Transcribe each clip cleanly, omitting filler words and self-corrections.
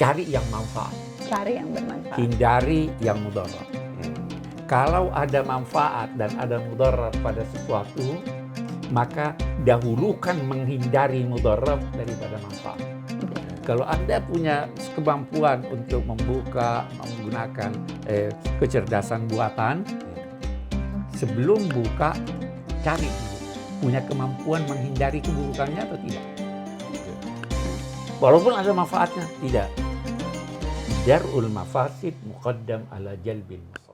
cari yang manfaat. Cari yang bermanfaat. Hindari yang mudarat. Kalau ada manfaat dan ada mudarat pada sesuatu, maka dahulukan menghindari mudarat daripada manfaat. Kalau Anda punya kemampuan untuk menggunakan kecerdasan buatan, sebelum buka, cari dulu. Punya kemampuan menghindari keburukannya atau tidak? Walaupun ada manfaatnya, tidak. Dar'ul mafasid muqaddam ala jalbil masalih.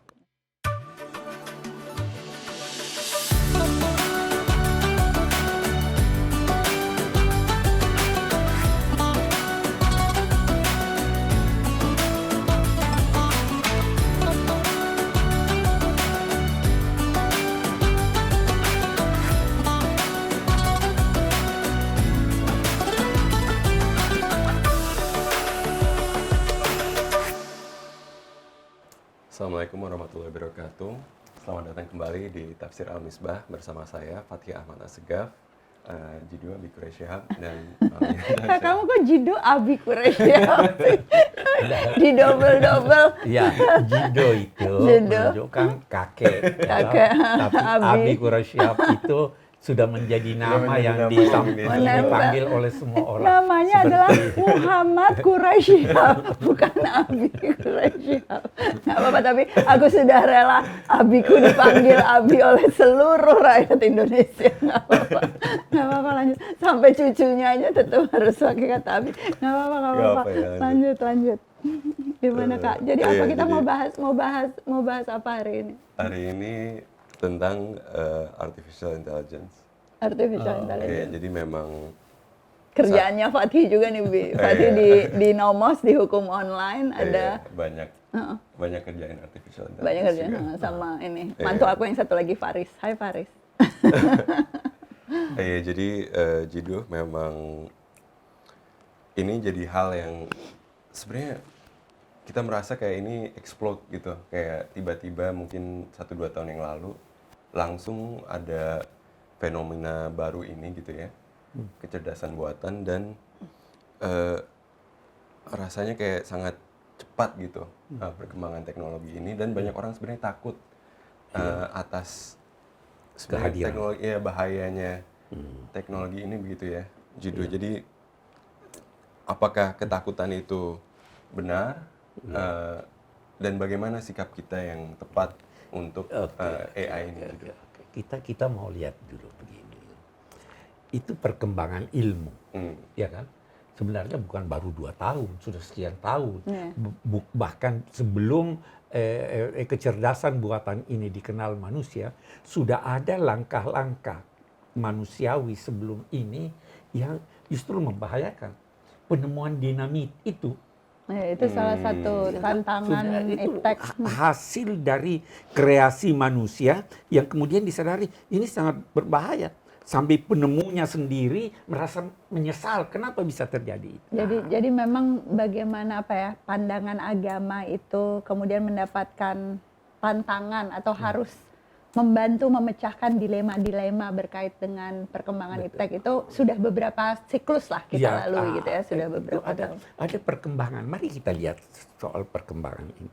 Assalamualaikum warahmatullahi wabarakatuh. Selamat datang kembali di Tafsir Al-Misbah bersama saya Fathia Ahmad Assegaf, Jidu Abi Quraisyihab dan Kamu kok Jidu Abi Quraisyihab? Di double. Ya, Jido itu menunjukkan kakek. Kakek. Tapi Abi Quraisyihab itu sudah menjadi nama yang dipanggil oleh semua orang. Namanya adalah Muhammad Quraisyihab, bukan Abi Quraisyihab. Nggak apa-apa, tapi aku sudah rela Abiku dipanggil Abi oleh seluruh rakyat Indonesia. Nggak apa-apa, lanjut. Sampai cucunya aja tetap harus pakai kata Abi. Nggak apa-apa. Ya, Lanjut. Gimana Kak? Jadi apa kita mau bahas apa hari ini? Hari ini tentang artificial intelligence. Artificial intelligence. Jadi memang kerjaannya Fatih juga nih, Bi. Fatih di Nomos, di hukum online ada banyak kerjaan artificial intelligence. Banyak kerjaan sama ini. Mantu aku yang satu lagi Faris. Hai Faris. Jadi Jidu memang ini jadi hal yang sebenarnya kita merasa kayak ini explode gitu, kayak tiba-tiba mungkin 1-2 tahun yang lalu langsung ada fenomena baru ini gitu ya, kecerdasan buatan, dan rasanya kayak sangat cepat gitu perkembangan teknologi ini, dan banyak orang sebenarnya takut atas teknologi, ya bahayanya teknologi ini begitu ya, Jidu. Jadi apakah ketakutan itu benar? Dan bagaimana sikap kita yang tepat untuk AI ini? Kita mau lihat dulu begini. Itu perkembangan ilmu, ya kan? Sebenarnya bukan baru 2 tahun, sudah sekian tahun. Bahkan sebelum kecerdasan buatan ini dikenal manusia, sudah ada langkah-langkah manusiawi sebelum ini yang justru membahayakan. Penemuan dinamit itu. Itu salah satu tantangan iptek. Hasil dari kreasi manusia yang kemudian disadari ini sangat berbahaya. Sampai penemunya sendiri merasa menyesal kenapa bisa terjadi itu. Jadi memang bagaimana pandangan agama itu kemudian mendapatkan tantangan atau harus membantu memecahkan dilema-dilema berkait dengan perkembangan iptek itu sudah beberapa siklus lah kita lalui gitu ya, sudah beberapa tahun. Ada perkembangan. Mari kita lihat soal perkembangan ini.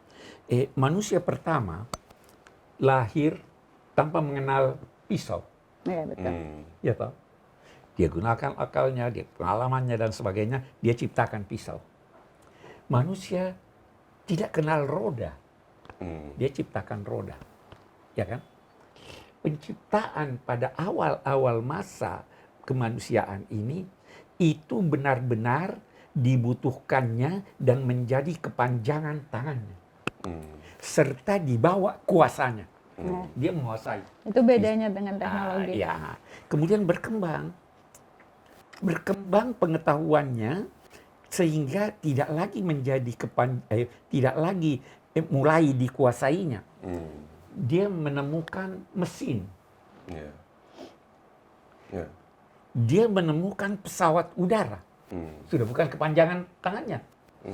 Manusia pertama lahir tanpa mengenal pisau. Iya, betul. Ya toh? Dia gunakan akalnya, dia pengalamannya dan sebagainya, dia ciptakan pisau. Manusia tidak kenal roda. Dia ciptakan roda. Ya kan? Penciptaan pada awal-awal masa kemanusiaan ini itu benar-benar dibutuhkannya dan menjadi kepanjangan tangannya. Serta dibawa kuasanya. Dia menguasai. Itu bedanya dengan teknologi. Ya. Kemudian berkembang pengetahuannya sehingga tidak lagi menjadi tidak lagi mulai dikuasainya. Dia menemukan mesin. Dia menemukan pesawat udara. Sudah bukan kepanjangan tangannya.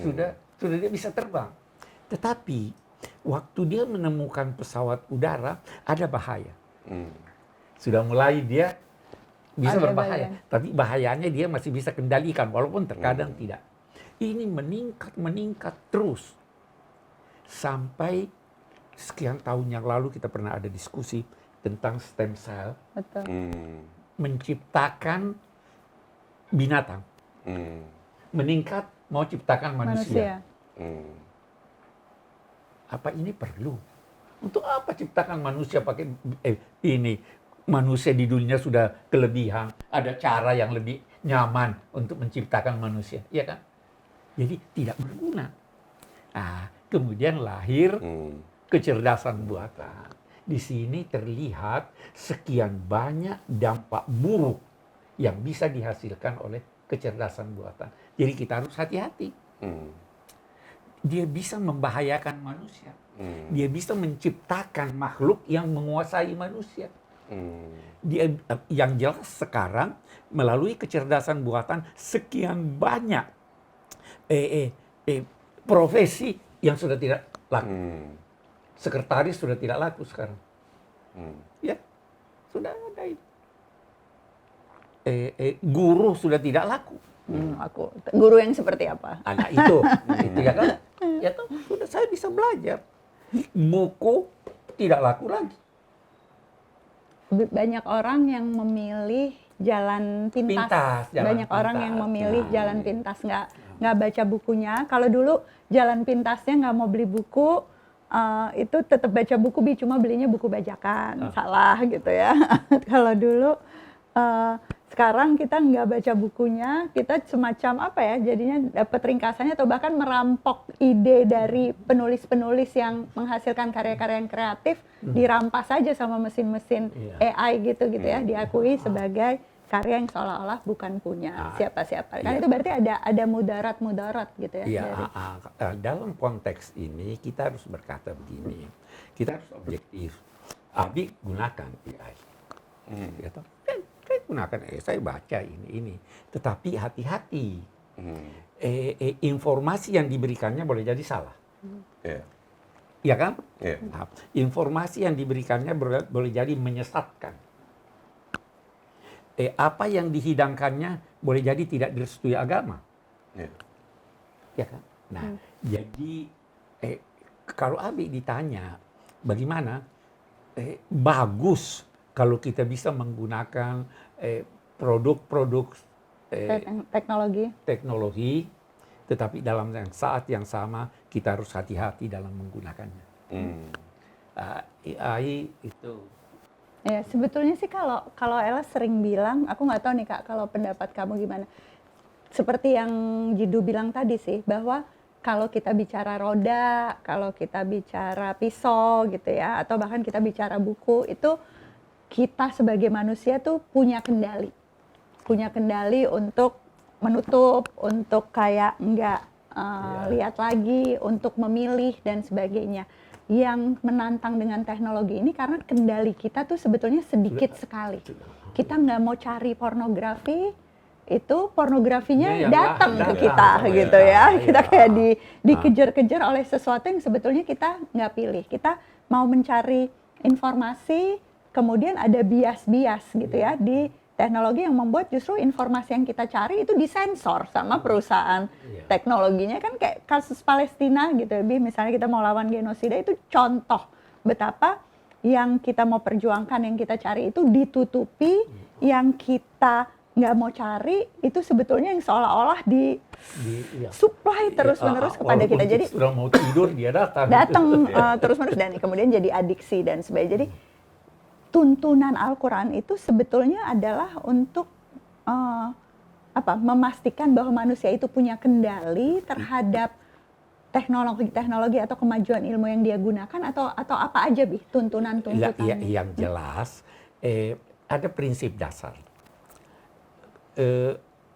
Sudah dia bisa terbang. Tetapi waktu dia menemukan pesawat udara ada bahaya. Sudah mulai dia bisa berbahaya. Tapi bahayanya dia masih bisa kendalikan walaupun terkadang tidak. ini meningkat terus. Sampai sekian tahun yang lalu kita pernah ada diskusi tentang stem cell. Betul. Menciptakan binatang. Meningkat mau ciptakan manusia. Apa ini perlu? Untuk apa ciptakan manusia pakai ini? Manusia di dunia sudah kelebihan. Ada cara yang lebih nyaman untuk menciptakan manusia, ya kan? Jadi tidak berguna. Nah, kemudian lahir kecerdasan buatan. Di sini terlihat sekian banyak dampak buruk yang bisa dihasilkan oleh kecerdasan buatan. Jadi kita harus hati-hati. Dia bisa membahayakan manusia. Dia bisa menciptakan makhluk yang menguasai manusia. Dia, yang jelas sekarang melalui kecerdasan buatan sekian banyak profesi yang sudah tidak laku. Sekretaris sudah tidak laku sekarang. Ya, sudah ada itu. Guru sudah tidak laku. Guru yang seperti apa? Anak itu ya kan? Ya toh, sudah saya bisa belajar. Buku tidak laku lagi. Banyak orang yang memilih jalan pintas. Banyak orang yang memilih jalan pintas, nggak baca bukunya. Kalau dulu jalan pintasnya nggak mau beli buku, itu tetap baca buku, cuma belinya buku bajakan. Salah gitu ya. Kalau dulu sekarang kita nggak baca bukunya, kita semacam apa ya, jadinya dapat ringkasannya atau bahkan merampok ide dari penulis-penulis yang menghasilkan karya-karya yang kreatif, dirampas saja sama mesin-mesin AI gitu ya, diakui sebagai karya yang seolah-olah bukan punya siapa-siapa. Kan itu berarti ada mudarat-mudarat gitu ya. Iya, dalam konteks ini kita harus berkata begini, kita harus objektif. Abi gunakan AI. Gitu. Saya gunakan, saya baca ini. Tetapi hati-hati. Informasi yang diberikannya boleh jadi salah. Iya kan? Nah, informasi yang diberikannya boleh jadi menyesatkan. Apa yang dihidangkannya boleh jadi tidak direstui agama. Ya kan? Nah, jadi kalau Abi ditanya bagaimana, bagus kalau kita bisa menggunakan produk-produk teknologi, tetapi dalam saat yang sama kita harus hati-hati dalam menggunakannya. AI itu. Ya, sebetulnya sih kalau Ella sering bilang, aku nggak tahu nih Kak, kalau pendapat kamu gimana. Seperti yang Jidu bilang tadi sih, bahwa kalau kita bicara roda, kalau kita bicara pisau gitu ya, atau bahkan kita bicara buku, itu kita sebagai manusia tuh punya kendali untuk menutup, untuk kayak nggak lihat lagi, untuk memilih dan sebagainya. Yang menantang dengan teknologi ini karena kendali kita tuh sebetulnya sedikit sekali. Kita nggak mau cari pornografi, itu pornografinya datang ke kita gitu ya. Kita kayak dikejar-kejar oleh sesuatu yang sebetulnya kita nggak pilih. Kita mau mencari informasi, kemudian ada bias-bias gitu ya di teknologi yang membuat justru informasi yang kita cari itu disensor sama perusahaan teknologinya. Kan kayak kasus Palestina gitu ya, misalnya kita mau lawan genosida, itu contoh betapa yang kita mau perjuangkan, yang kita cari itu ditutupi, yang kita nggak mau cari itu sebetulnya yang seolah-olah supply terus-menerus kepada kita. Jadi sudah mau tidur dia datang terus-menerus dan kemudian jadi adiksi dan sebagainya. Jadi tuntunan Al-Quran itu sebetulnya adalah untuk memastikan bahwa manusia itu punya kendali terhadap teknologi atau kemajuan ilmu yang dia gunakan atau apa aja tuntunan-tuntutannya. Yang jelas ada prinsip dasar.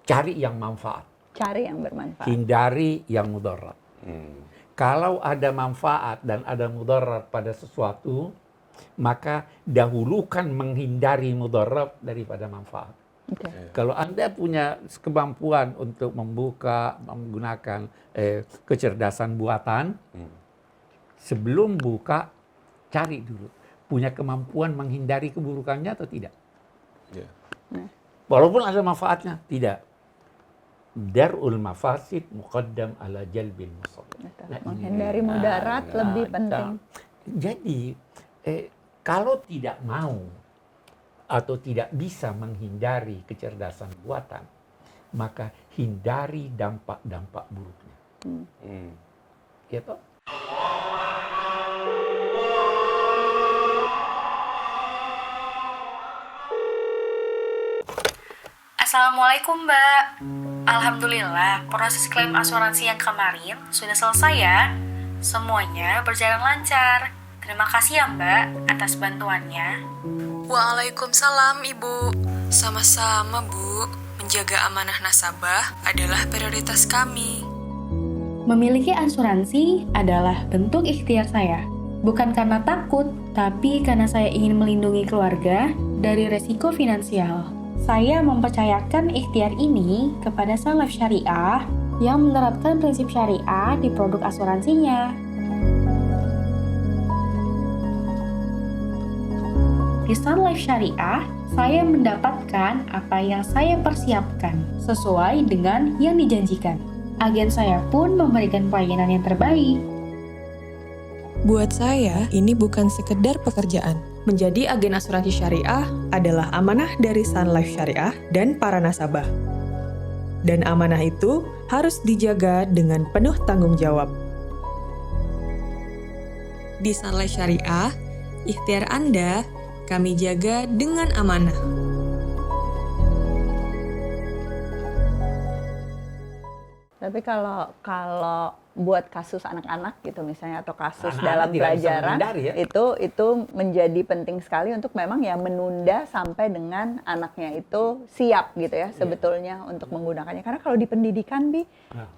Cari yang manfaat. Cari yang bermanfaat. Hindari yang mudarat. Kalau ada manfaat dan ada mudarat pada sesuatu, maka dahulukan menghindari mudarat daripada manfaat. Kalau Anda punya kemampuan untuk menggunakan kecerdasan buatan, sebelum buka, cari dulu. Punya kemampuan menghindari keburukannya atau tidak? Walaupun ada manfaatnya, tidak. darul mafasid muqaddam ala jalbil masalih. Nah, menghindari mudarat lebih penting. Jadi kalau tidak mau atau tidak bisa menghindari kecerdasan buatan, maka hindari dampak-dampak buruknya. Ya toh? Assalamualaikum Mbak. Alhamdulillah proses klaim asuransi yang kemarin sudah selesai ya. Semuanya berjalan lancar. Terima kasih ya Mbak atas bantuannya. Waalaikumsalam Ibu. Sama-sama Bu. Menjaga amanah nasabah adalah prioritas kami. Memiliki asuransi adalah bentuk ikhtiar saya. Bukan karena takut, tapi karena saya ingin melindungi keluarga dari resiko finansial. Saya mempercayakan ikhtiar ini kepada Sun Life Syariah yang menerapkan prinsip syariah di produk asuransinya. Di Sun Life Syariah, saya mendapatkan apa yang saya persiapkan sesuai dengan yang dijanjikan. Agen saya pun memberikan pelayanan yang terbaik. Buat saya, ini bukan sekedar pekerjaan. Menjadi agen asuransi syariah adalah amanah dari Sun Life Syariah dan para nasabah. Dan amanah itu harus dijaga dengan penuh tanggung jawab. Di Sun Life Syariah, ikhtiar Anda kami jaga dengan amanah. Tapi kalau buat kasus anak-anak gitu misalnya atau kasus Anak-anak dalam tidak bisa pelajaran menghindari ya. itu menjadi penting sekali untuk memang ya menunda sampai dengan anaknya itu siap gitu ya sebetulnya untuk menggunakannya. Karena kalau di pendidikan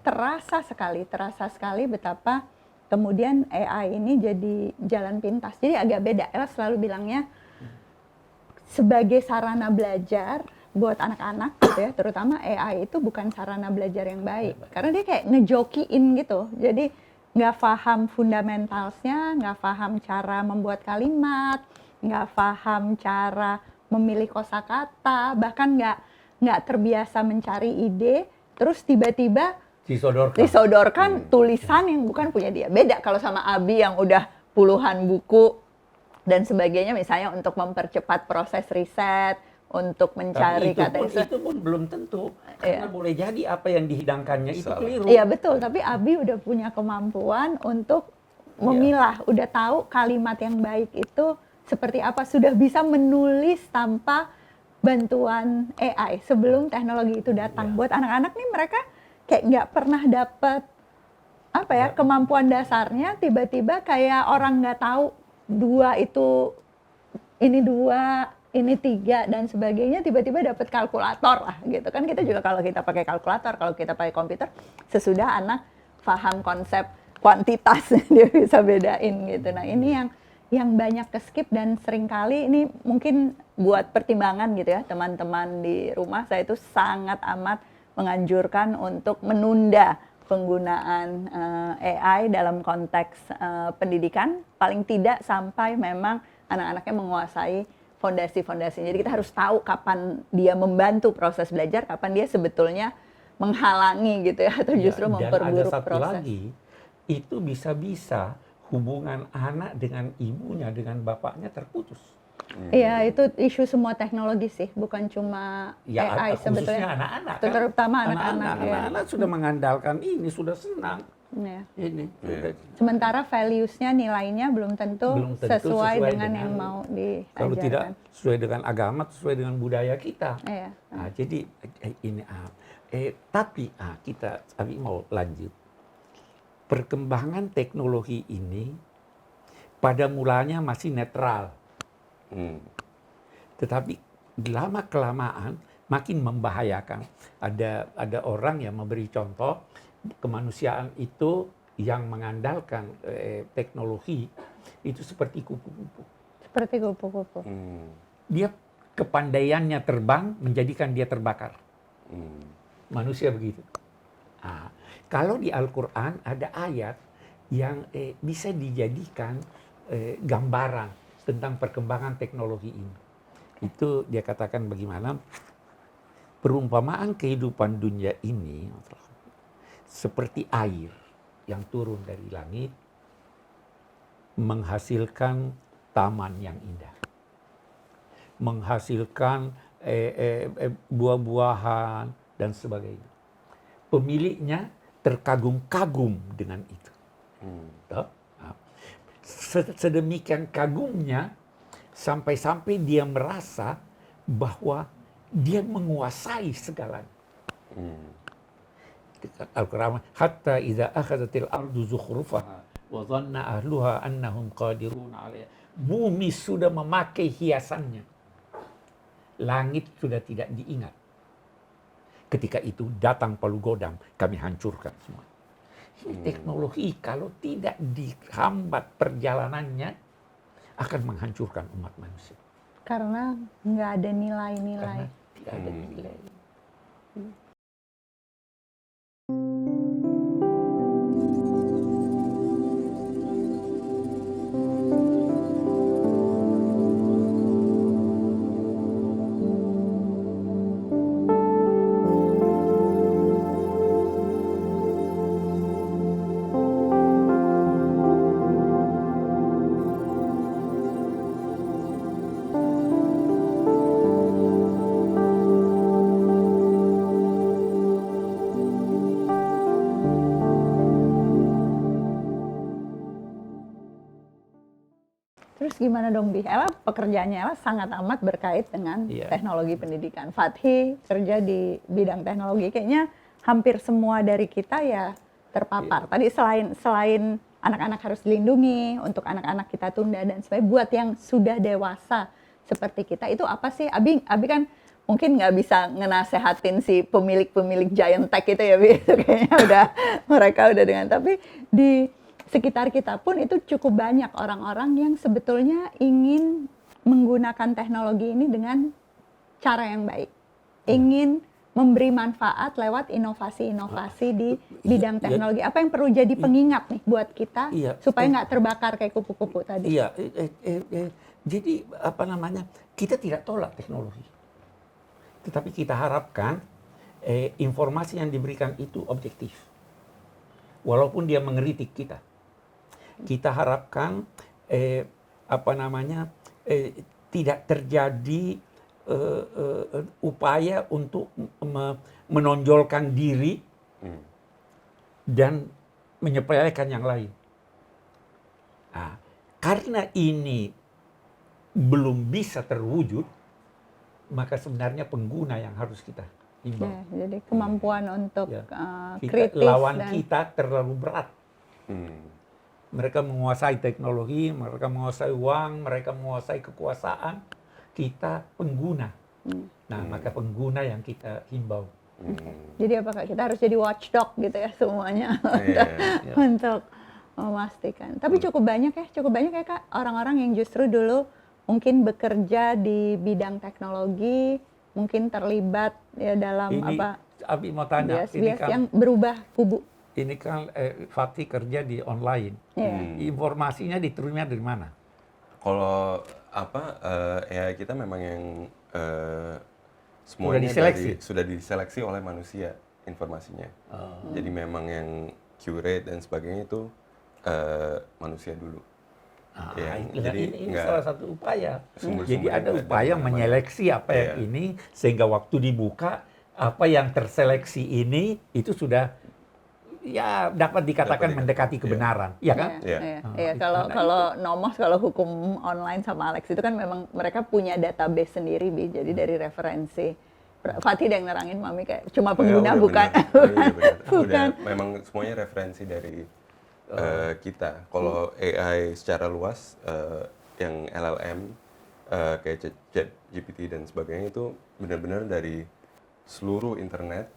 terasa sekali betapa kemudian AI ini jadi jalan pintas. Jadi agak beda. Ella selalu bilangnya sebagai sarana belajar buat anak-anak gitu ya, terutama AI itu bukan sarana belajar yang baik. Karena dia kayak ngejokiin gitu. Jadi nggak paham fundamentalsnya, nggak paham cara membuat kalimat, nggak paham cara memilih kosakata, bahkan nggak terbiasa mencari ide, terus tiba-tiba disodorkan tulisan yang bukan punya dia. Beda kalau sama Abi yang udah puluhan buku dan sebagainya misalnya untuk mempercepat proses riset, untuk mencari kata itu pun belum tentu karena boleh jadi apa yang dihidangkannya itu keliru. Iya betul, tapi Abi udah punya kemampuan untuk memilah, udah tahu kalimat yang baik itu seperti apa, sudah bisa menulis tanpa bantuan AI sebelum teknologi itu datang. Buat anak-anak nih mereka kayak nggak pernah dapat kemampuan dasarnya, tiba-tiba kayak orang nggak tahu ini dua, ini 3 dan sebagainya, tiba-tiba dapat kalkulator lah gitu kan. Kita juga kalau kita pakai kalkulator, kalau kita pakai komputer, sesudah anak paham konsep kuantitas dia bisa bedain gitu. Nah ini yang banyak keskip dan seringkali ini mungkin buat pertimbangan gitu ya teman-teman di rumah. Saya itu sangat amat menganjurkan untuk menunda penggunaan AI dalam konteks pendidikan, paling tidak sampai memang anak-anaknya menguasai fondasi-fondasinya. Jadi kita harus tahu kapan dia membantu proses belajar, kapan dia sebetulnya menghalangi gitu ya, atau justru memperburuk dan ada satu proses. lagi, itu bisa-bisa hubungan anak dengan ibunya, dengan bapaknya terputus. Iya, itu isu semua teknologi sih, bukan cuma AI sebetulnya. Khususnya anak-anak kan. Terutama anak-anak. Anak-anak sudah mengandalkan ini, sudah senang. Ya. Ini. Sementara values-nya, nilainya belum tentu sesuai dengan yang mau diajarkan. Kalau tidak sesuai dengan agama, sesuai dengan budaya kita. Iya. Nah, jadi ini tapi kita mau lanjut. Perkembangan teknologi ini pada mulanya masih netral. Tetapi lama kelamaan makin membahayakan. Ada orang yang memberi contoh kemanusiaan itu yang mengandalkan teknologi itu seperti kupu-kupu. Seperti kupu-kupu. Dia kepandaiannya terbang menjadikan dia terbakar. Manusia begitu. Nah, kalau di Al-Quran ada ayat yang bisa dijadikan gambaran tentang perkembangan teknologi ini. Itu dia katakan bagaimana perumpamaan kehidupan dunia ini seperti air yang turun dari langit menghasilkan taman yang indah, menghasilkan buah-buahan dan sebagainya. Pemiliknya terkagum-kagum dengan itu. Sedemikian kagumnya sampai-sampai dia merasa bahwa dia menguasai segalanya. Al-Quran, hatta idza akhadhatil ardu zukhrufaha wa dhanna ahluha annahum qadirun 'alaiha. Bumi sudah memakai hiasannya. Langit sudah tidak diingat. Ketika itu datang palu godam, kami hancurkan semua. Teknologi kalau tidak dihambat perjalanannya akan menghancurkan umat manusia. Karena nggak ada nilai-nilai. Karena tidak ada nilai. Terus gimana dong, Bi? Ella pekerjaannya Ella sangat amat berkait dengan teknologi pendidikan. Fathi kerja di bidang teknologi, kayaknya hampir semua dari kita ya terpapar. Tadi selain anak-anak harus dilindungi, untuk anak-anak kita tunda dan sebagainya, buat yang sudah dewasa seperti kita, itu apa sih? Abi kan mungkin nggak bisa ngenasehatin si pemilik-pemilik giant tech itu ya, Bi. Kayaknya mereka udah dengan, tapi di sekitar kita pun itu cukup banyak orang-orang yang sebetulnya ingin menggunakan teknologi ini dengan cara yang baik. Ingin memberi manfaat lewat inovasi-inovasi di bidang teknologi. Apa yang perlu jadi pengingat nih buat kita supaya nggak terbakar kayak kupu-kupu tadi? Iya, jadi apa namanya, kita tidak tolak teknologi. Tetapi kita harapkan informasi yang diberikan itu objektif. Walaupun dia mengkritik kita. Kita harapkan tidak terjadi upaya untuk menonjolkan diri dan menyepelekan yang lain. Nah, karena ini belum bisa terwujud, maka sebenarnya pengguna yang harus kita himbau. Jadi kemampuan untuk kritis lawan dan kita terlalu berat. Mereka menguasai teknologi, mereka menguasai uang, mereka menguasai kekuasaan. Kita pengguna. Nah, maka pengguna yang kita himbau. Jadi apa Kak? Kita harus jadi watchdog gitu ya semuanya untuk memastikan. Tapi cukup banyak ya Kak orang-orang yang justru dulu mungkin bekerja di bidang teknologi, mungkin terlibat ya dalam Abi mau tanya, ini kan yang berubah kubu. Ini kan Fathi kerja di online. Informasinya diterima dari mana? Kalau ya kita memang yang semuanya sudah diseleksi oleh manusia informasinya. Jadi memang yang curate dan sebagainya itu manusia dulu. Jadi ini salah satu upaya. Jadi ada upaya menyeleksi apa yang ini, sehingga waktu dibuka apa yang terseleksi ini itu sudah dapat dikatakan mendekati kebenaran, ya kan? Iya, kalau Nomos, kalau hukum online sama Alex itu kan memang mereka punya database sendiri, Bi. Jadi dari referensi. Fathi yang nerangin Mami kayak cuma pengguna bukan. Bukan. Memang semuanya referensi dari kita. Kalau AI secara luas, yang LLM kayak ChatGPT dan sebagainya itu benar-benar dari seluruh internet,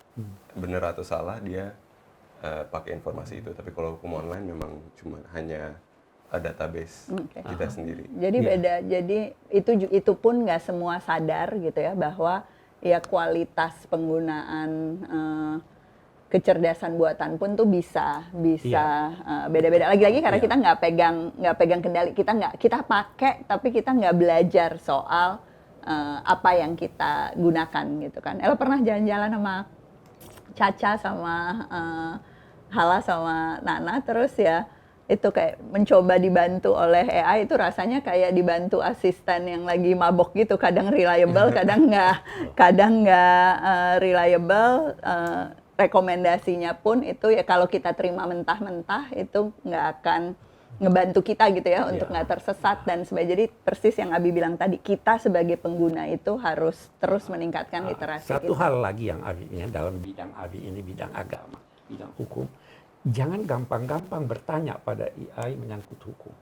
benar atau salah dia pakai informasi itu. Tapi kalau hukum online memang cuma hanya database kita sendiri. Jadi beda. Jadi itu pun nggak semua sadar gitu ya bahwa ya kualitas penggunaan kecerdasan buatan pun tuh bisa beda-beda. Lagi-lagi karena kita nggak pegang kendali, kita pakai tapi kita nggak belajar soal apa yang kita gunakan gitu kan. Ella pernah jalan-jalan sama Caca sama Hala sama Nana, terus ya itu kayak mencoba dibantu oleh AI, itu rasanya kayak dibantu asisten yang lagi mabok gitu, kadang reliable, kadang nggak reliable. Rekomendasinya pun itu ya kalau kita terima mentah-mentah itu nggak akan ngebantu kita gitu ya untuk nggak tersesat dan sebagainya. Jadi persis yang Abi bilang tadi, kita sebagai pengguna itu harus terus meningkatkan literasi. Satu hal lagi yang Abi ini dalam bidang Abi ini, bidang agama, bidang hukum, jangan gampang-gampang bertanya pada AI menyangkut hukum.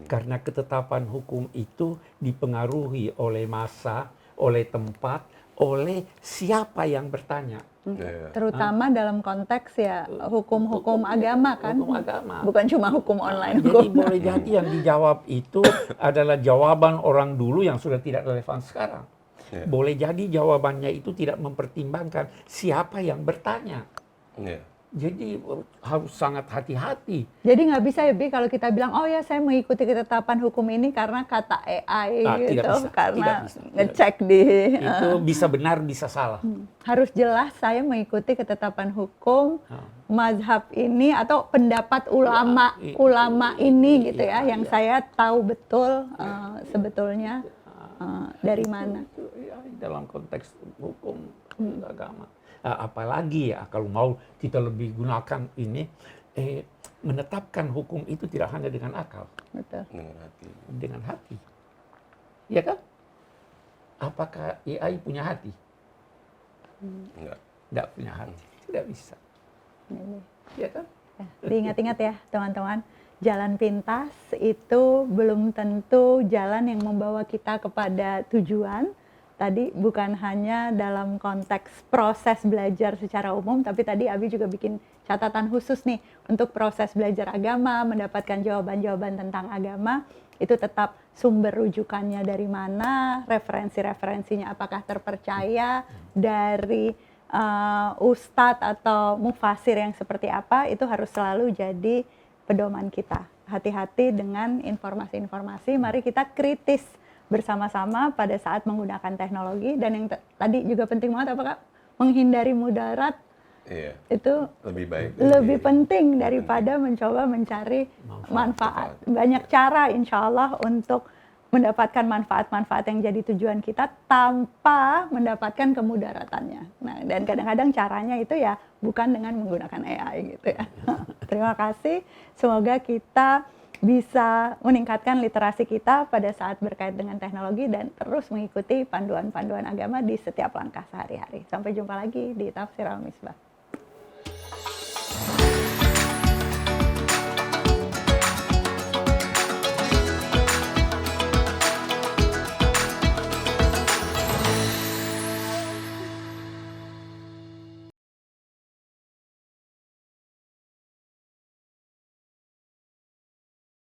Karena ketetapan hukum itu dipengaruhi oleh masa, oleh tempat, oleh siapa yang bertanya. Terutama dalam konteks ya hukum-hukum agama kan, Hukum agama. bukan cuma hukum online. Jadi boleh jadi yang dijawab itu adalah jawaban orang dulu yang sudah tidak relevan sekarang. Boleh jadi jawabannya itu tidak mempertimbangkan siapa yang bertanya. Jadi harus sangat hati-hati. Jadi nggak bisa ya Bi kalau kita bilang oh ya saya mengikuti ketetapan hukum ini karena kata AI gitu, tidak bisa, karena tidak bisa. ngecek di Itu bisa benar, bisa salah. harus jelas saya mengikuti ketetapan hukum mazhab ini atau pendapat ulama ini gitu ya, yang saya tahu betul sebetulnya dari mana. Dalam konteks hukum agama. Apalagi ya kalau mau kita lebih gunakan ini, menetapkan hukum itu tidak hanya dengan akal, Betul. dengan hati. Ya kan? Apakah AI punya hati? Tidak punya hati, tidak bisa. Ya kan? Ya, diingat-ingat ya teman-teman, jalan pintas itu belum tentu jalan yang membawa kita kepada tujuan. Tadi bukan hanya dalam konteks proses belajar secara umum, tapi tadi Abi juga bikin catatan khusus nih untuk proses belajar agama, mendapatkan jawaban-jawaban tentang agama, itu tetap sumber rujukannya dari mana, referensi-referensinya apakah terpercaya, dari ustadz atau mufasir yang seperti apa, itu harus selalu jadi pedoman kita. Hati-hati dengan informasi-informasi, mari kita kritis bersama-sama pada saat menggunakan teknologi. Dan yang tadi juga penting banget apa Kak? Menghindari mudarat. Itu lebih penting daripada mencoba mencari manfaat. Banyak cara insya Allah untuk mendapatkan manfaat-manfaat yang jadi tujuan kita tanpa mendapatkan kemudaratannya. Nah, dan kadang-kadang caranya itu ya bukan dengan menggunakan AI gitu ya. Terima kasih. Semoga kita bisa meningkatkan literasi kita pada saat berkait dengan teknologi dan terus mengikuti panduan-panduan agama di setiap langkah sehari-hari. Sampai jumpa lagi di Tafsir Al-Misbah.